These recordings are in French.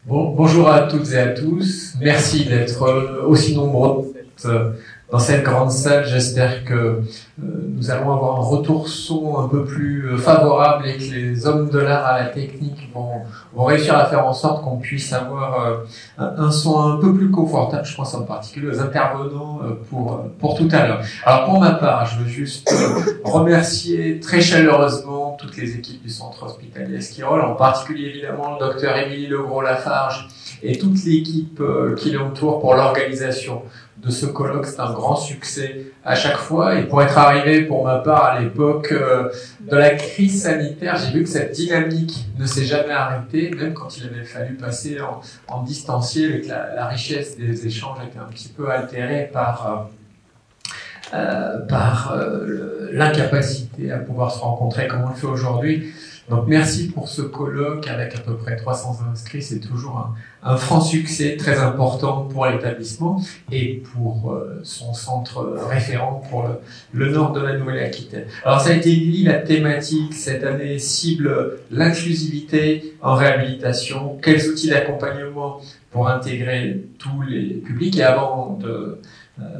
Bonjour à toutes et à tous. Merci d'être aussi nombreux dans cette grande salle. J'espère que nous allons avoir un retour son un peu plus favorable et que les hommes de l'art à la technique vont réussir à faire en sorte qu'on puisse avoir un son un peu plus confortable. Je pense en particulier aux intervenants pour tout à l'heure. Alors pour ma part, je veux juste remercier très chaleureusement toutes les équipes du centre hospitalier Esquirol, en particulier évidemment le docteur Émilie Legros-Lafarge et toute l'équipe qui l'entoure pour l'organisation de ce colloque. C'est un grand succès à chaque fois, et pour être arrivé pour ma part à l'époque de la crise sanitaire, j'ai vu que cette dynamique ne s'est jamais arrêtée, même quand il avait fallu passer en distanciel et que la richesse des échanges était un petit peu altérée par l'incapacité à pouvoir se rencontrer comme on le fait aujourd'hui. Donc merci pour ce colloque avec à peu près 300 inscrits, c'est toujours un franc succès très important pour l'établissement et pour son centre référent pour le nord de la Nouvelle-Aquitaine. Alors ça a été dit, la thématique cette année cible l'inclusivité en réhabilitation, quels outils d'accompagnement pour intégrer tous les publics. Et avant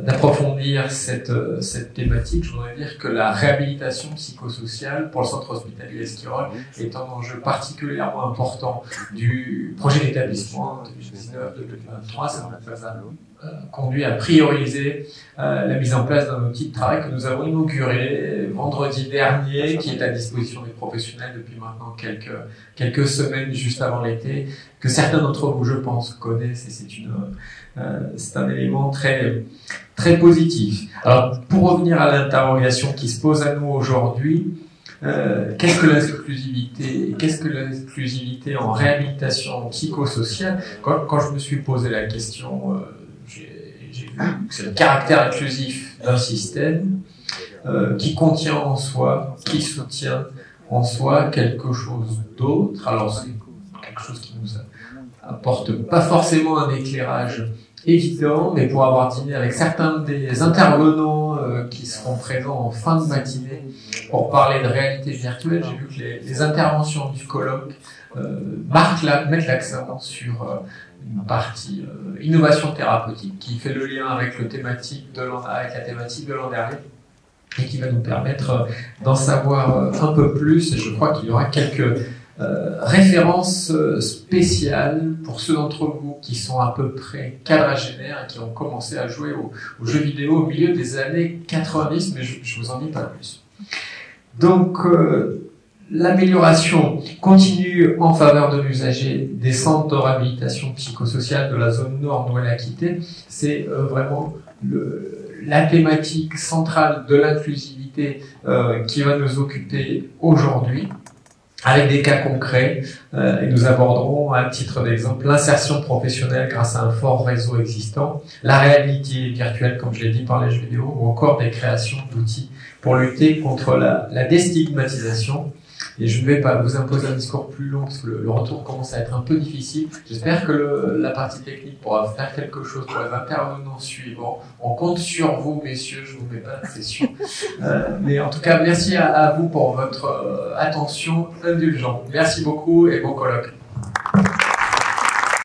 d'approfondir cette thématique, je voudrais dire que la réhabilitation psychosociale pour le centre hospitalier Esquirol est un enjeu particulièrement important du projet d'établissement 2019-2023. Ça nous a conduit à prioriser la mise en place d'un outil de travail que nous avons inauguré vendredi dernier, qui est à disposition des professionnels depuis maintenant quelques semaines, juste avant l'été, que certains d'entre vous, je pense, connaissent, et c'est un élément très, très positif. Alors, pour revenir à l'interrogation qui se pose à nous aujourd'hui, qu'est-ce que l'inclusivité? Qu'est-ce que l'inclusivité en réhabilitation psychosociale? Quand je me suis posé la question, j'ai vu que c'est le caractère inclusif d'un système qui contient en soi, qui soutient en soi quelque chose d'autre. Alors, c'est quelque chose qui nous apporte pas forcément un éclairage évident, mais pour avoir dîné avec certains des intervenants qui seront présents en fin de matinée pour parler de réalité virtuelle, j'ai vu que les interventions du colloque mettent l'accent sur une partie innovation thérapeutique qui fait le lien avec la thématique de l'an dernier et qui va nous permettre d'en savoir un peu plus. Et je crois qu'il y aura quelques références spéciales pour ceux d'entre vous qui sont à peu près quadragénaires et qui ont commencé à jouer aux jeux vidéo au milieu des années 90, mais je vous en dis pas plus. Donc, l'amélioration continue en faveur de l'usager des centres de réhabilitation psychosociale de la zone nord Nouvelle-Aquitaine. C'est vraiment la thématique centrale de l'inclusivité qui va nous occuper aujourd'hui, avec des cas concrets, et nous aborderons à titre d'exemple l'insertion professionnelle grâce à un fort réseau existant, la réalité virtuelle, comme je l'ai dit, par les jeux vidéo, ou encore des créations d'outils pour lutter contre la déstigmatisation. Et je ne vais pas vous imposer un discours plus long parce que le retour commence à être un peu difficile. J'espère que la partie technique pourra faire quelque chose pour les intervenants suivants. On compte sur vous, messieurs, je vous mets pas la pression. Mais en tout cas, merci à vous pour votre attention indulgente. Merci beaucoup et bon colloque.